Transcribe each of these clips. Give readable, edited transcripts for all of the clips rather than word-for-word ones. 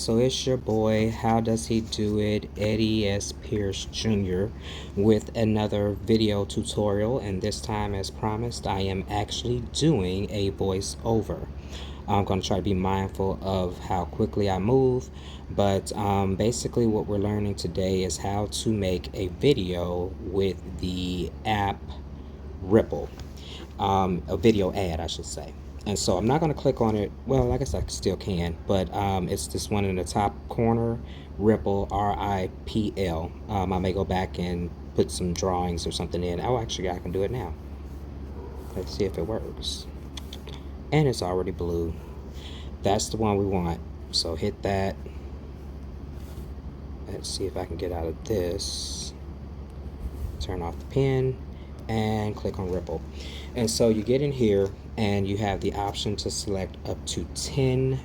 So it's your boy, How Does He Do It, Eddie S. Pierce Jr. with another video tutorial, and this time, as promised, I am actually doing a voiceover. I'm going to try to be mindful of how quickly I move, but basically what we're learning today is how to make a video with the app Ripl. A video ad, I should say. And so I'm not going to click on it. Well, I guess I still can, but it's this one in the top corner, Ripl, R-I-P-L. I may go back and put some drawings or something in. Oh, actually, I can do it now. Let's see if it works. And it's already blue. That's the one we want. So hit that. Let's see if I can get out of this. Turn off the pen and click on Ripl. And so you get in here and you have the option to select up to 10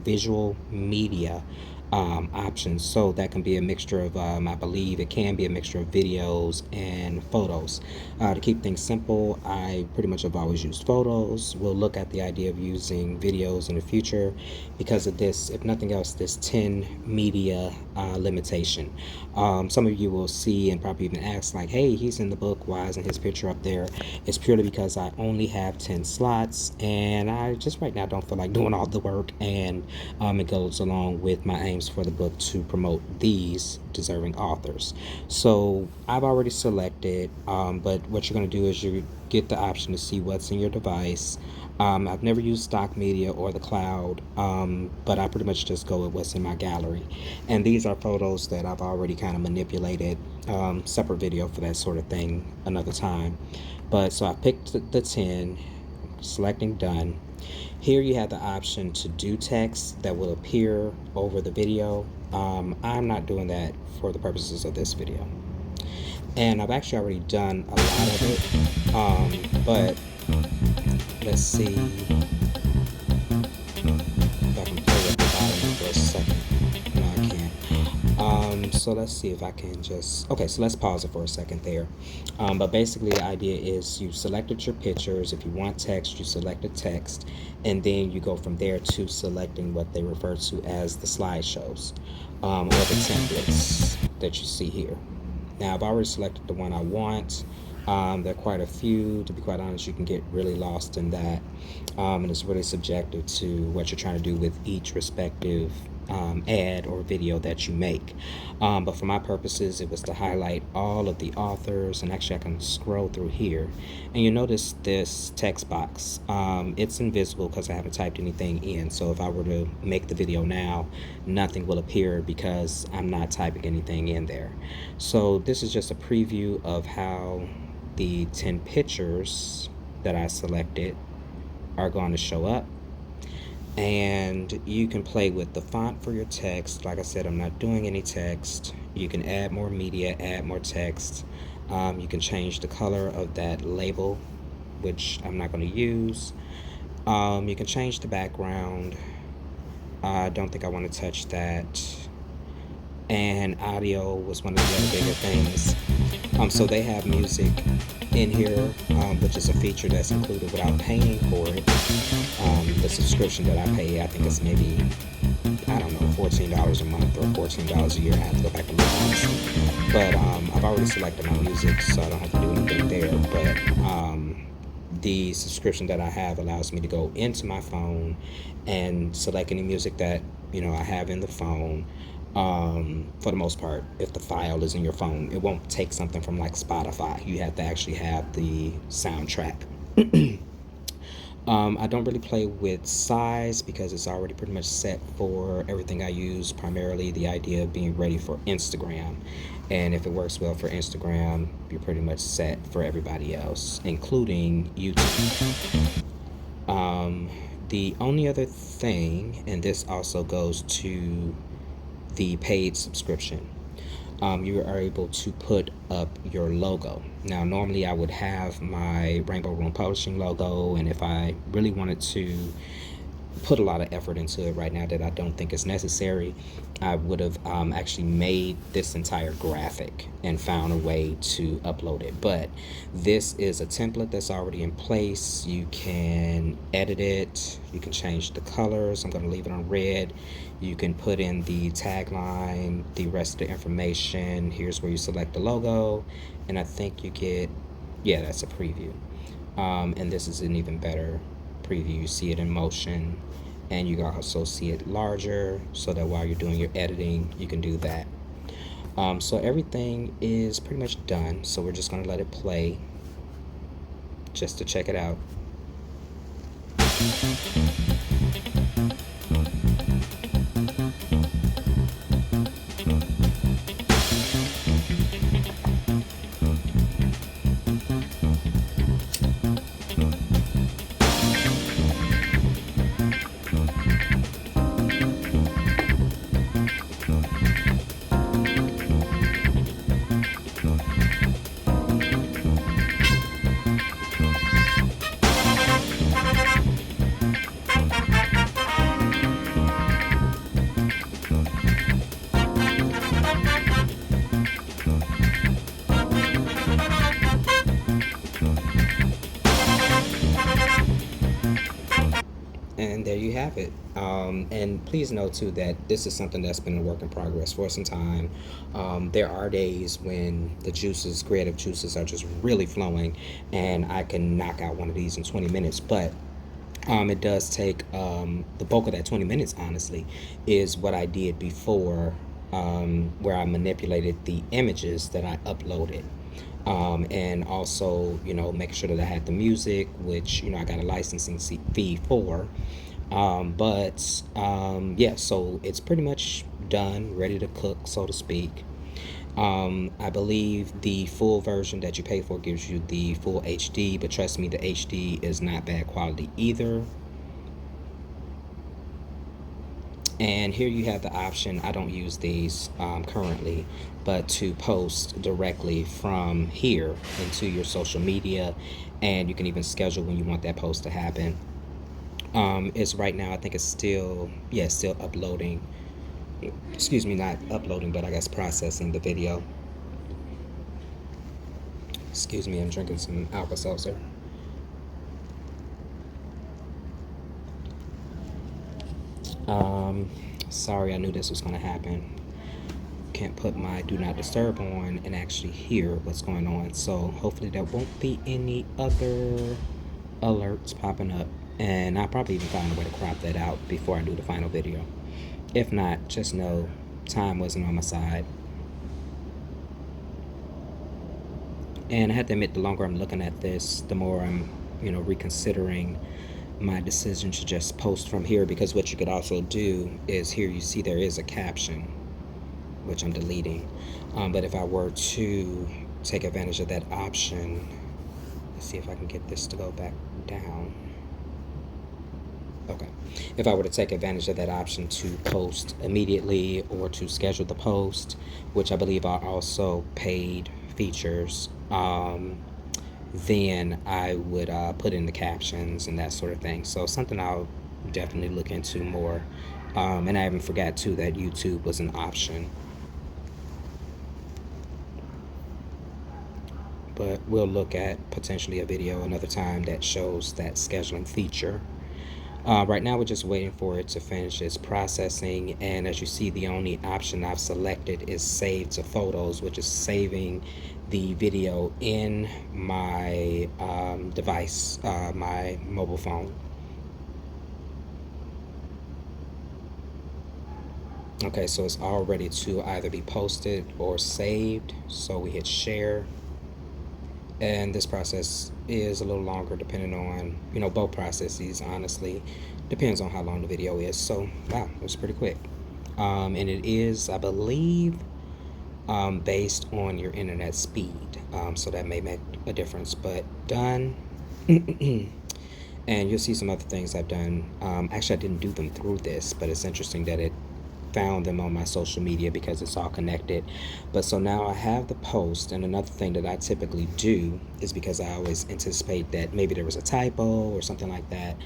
visual media options. So that can be a mixture of, I believe it can be a mixture of videos and photos. To keep things simple, I pretty much have always used photos. We'll look at the idea of using videos in the future because of this, if nothing else, this 10 media limitation. Some of you will see and probably even ask like, hey, he's in the book, why isn't his picture up there? It's purely because I only have 10 slots and I just right now don't feel like doing all the work, and it goes along with my aims for the book to promote these deserving authors. So I've already selected, but what you're going to do is you get the option to see what's in your device. I've never used stock media or the cloud, but I pretty much just go with what's in my gallery. And these are photos that I've already kind of manipulated, separate video for that sort of thing another time. But so I picked the 10, selecting done. Here you have the option to do text that will appear over the video. I'm not doing that for the purposes of this video. And I've actually already done a lot of it, but let's see if I can play at the bottom for a second. No, I can't. So let's see if I can just, okay, so let's pause it for a second there. But basically the idea is you selected your pictures. If you want text, you select the text, and then you go from there to selecting what they refer to as the slideshows, or the templates that you see here. Now I've already selected the one I want. There are quite a few. To be quite honest, you can get really lost in that, and it's really subjective to what you're trying to do with each respective ad or video that you make. But for my purposes, it was to highlight all of the authors, and actually I can scroll through here and you notice this text box. It's invisible because I haven't typed anything in, so if I were to make the video now, nothing will appear because I'm not typing anything in there. So this is just a preview of how the 10 pictures that I selected are going to show up. And you can play with the font for your text. Like I said, I'm not doing any text. You can add more media, add more text. You can change the color of that label, which I'm not going to use. You can change the background. I don't think I want to touch that. And audio was one of the other bigger things. So they have music in here, which is a feature that's included without paying for it. The subscription that I pay, I think it's maybe, I don't know, $14 a month or $14 a year. I have to go back and look at this. But I've already selected my music, so I don't have to do anything there. But the subscription that I have allows me to go into my phone and select any music that, you know, I have in the phone. For the most part, if the file is in your phone, it won't take something from like Spotify. You have to actually have the soundtrack. I don't really play with size because it's already pretty much set for everything I use, primarily the idea of being ready for Instagram. And if it works well for Instagram, you're pretty much set for everybody else, including YouTube. The only other thing, and this also goes to the paid subscription, you are able to put up your logo. Now normally I would have my Rainbow Room Publishing logo, and if I really wanted to put a lot of effort into it right now that I don't think is necessary. I would have actually made this entire graphic and found a way to upload it. But this is a template that's already in place. You can edit it. You can change the colors. I'm going to leave it on red. You can put in the tagline, the rest of the information. Here's where you select the logo. And I think you get, yeah, that's a preview. And this is an even better preview. You see it in motion, and you can also see it larger so that while you're doing your editing, you can do that. So everything is pretty much done. So we're just going to let it play just to check it out. And there you have it. And please know too that this is something that's been a work in progress for some time. There are days when the juices, creative juices, are just really flowing, and I can knock out one of these in 20 minutes. But it does take the bulk of that 20 minutes, honestly, is what I did before, where I manipulated the images that I uploaded. And also, making sure that I had the music, which, I got a licensing fee for. Yeah, so it's pretty much done, ready to cook, so to speak. I believe the full version that you pay for gives you the full HD, but trust me, the HD is not bad quality either. And here you have the option, I don't use these currently, but to post directly from here into your social media, and you can even schedule when you want that post to happen. It's right now, I think it's still, yeah, still uploading. Excuse me, not uploading, but I guess processing the video. Excuse me, I'm drinking some Alka-Seltzer. Sorry, I knew this was going to happen. Can't put my do not disturb on and actually hear what's going on. So hopefully there won't be any other alerts popping up. And I'll probably even find a way to crop that out before I do the final video. If not, just know time wasn't on my side. And I have to admit, the longer I'm looking at this, the more I'm, reconsidering my decision to just post from here, because what you could also do is, here you see there is a caption, which I'm deleting. But if I were to take advantage of that option, let's see if I can get this to go back down. Okay. If I were to take advantage of that option to post immediately or to schedule the post, which I believe are also paid features, then I would put in the captions and that sort of thing. So something I'll definitely look into more. And I even forgot too that YouTube was an option. But we'll look at potentially a video another time that shows that scheduling feature. Right now we're just waiting for it to finish its processing, and as you see, the only option I've selected is save to photos, which is saving the video in my device, my mobile phone. Okay, so it's all ready to either be posted or saved, so we hit share. And this process is a little longer depending on, both processes, honestly. Depends on how long the video is. So, wow, it was pretty quick. And it is, I believe, based on your internet speed. So that may make a difference, but done. And you'll see some other things I've done. Actually, I didn't do them through this, but it's interesting that it found them on my social media because it's all connected. But so now I have the post, and another thing that I typically do is because I always anticipate that maybe there was a typo or something like that.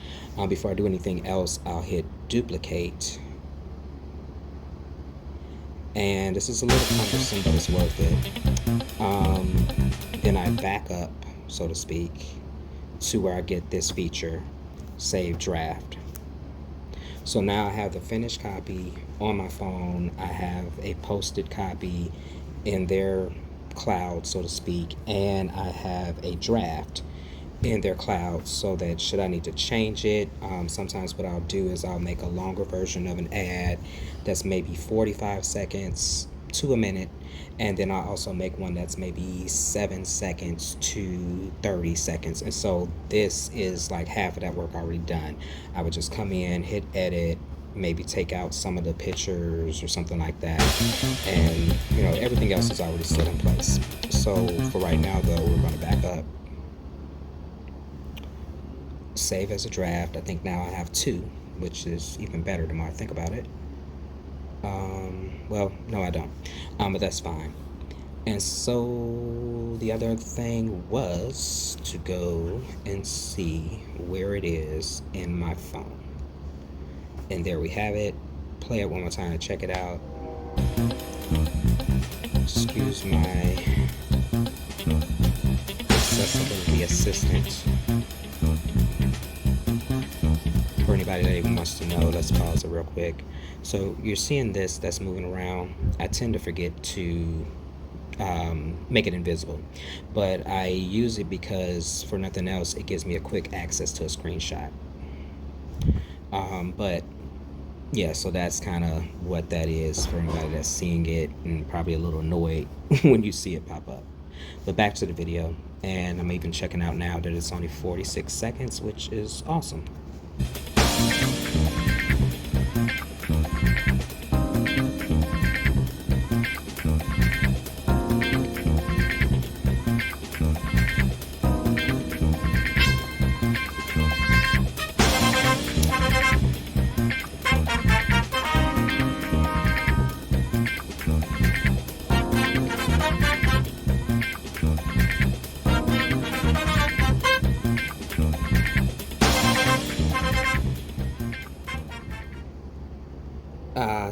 Before I do anything else, I'll hit duplicate. And this is a little cumbersome, but it's worth it. Then I back up, so to speak, to where I get this feature, save draft. So now I have the finished copy on my phone. I have a posted copy in their cloud, so to speak, and I have a draft in their cloud, so that should I need to change it, sometimes what I'll do is I'll make a longer version of an ad that's maybe 45 seconds to a minute, and then I'll also make one that's maybe 7 seconds to 30 seconds. And so this is like half of that work already done. I would just come in, hit edit, maybe take out some of the pictures or something like that, and everything else is already set in place. So for right now though, we're going to back up, save as a draft. I think now I have two, which is even better the more I think about it. Well, no, I don't, but that's fine. And so the other thing was to go and see where it is in my phone. And there we have it. Play it one more time to check it out. Excuse my accessibility assistant. For anybody that even wants to know, let's pause it real quick. So you're seeing this that's moving around. I tend to forget to make it invisible, but I use it because for nothing else it gives me a quick access to a screenshot. But yeah, so that's kind of what that is for anybody that's seeing it and probably a little annoyed when you see it pop up. But back to the video, and I'm even checking out now that it's only 46 seconds, which is awesome.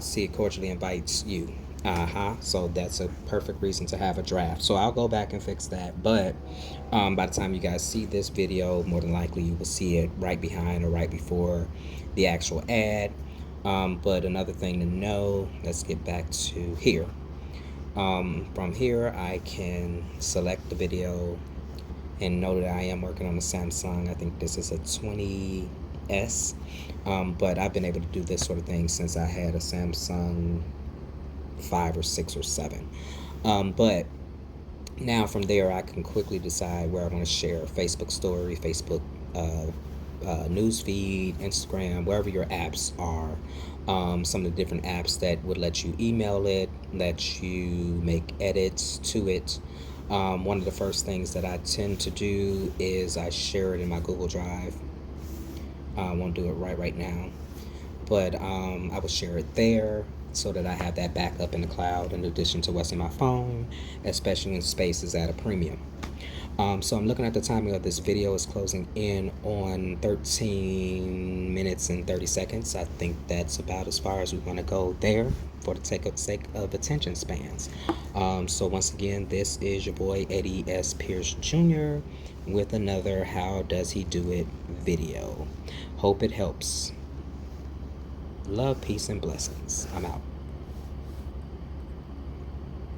See, it cordially invites you. So that's a perfect reason to have a draft. So I'll go back and fix that. But by the time you guys see this video, more than likely you will see it right behind or right before the actual ad. But another thing to know, let's get back to here. From here, I can select the video and know that I am working on a Samsung. I think this is a 20S. But I've been able to do this sort of thing since I had a Samsung 5 or 6 or 7. But now from there, I can quickly decide where I want to share Facebook story, Facebook news feed, Instagram, wherever your apps are. Some of the different apps that would let you email it, let you make edits to it. One of the first things that I tend to do is I share it in my Google Drive. I won't do it right now, but I will share it there so that I have that backup in the cloud in addition to what's in my phone, especially when space is at a premium. So I'm looking at the timing of this video. Is closing in on 13 minutes and 30 seconds. I think that's about as far as we want to go there for the sake of attention spans. So once again, this is your boy Eddie S. Pierce Jr. with another How Does He Do It video. Hope it helps. Love, peace, and blessings. I'm out.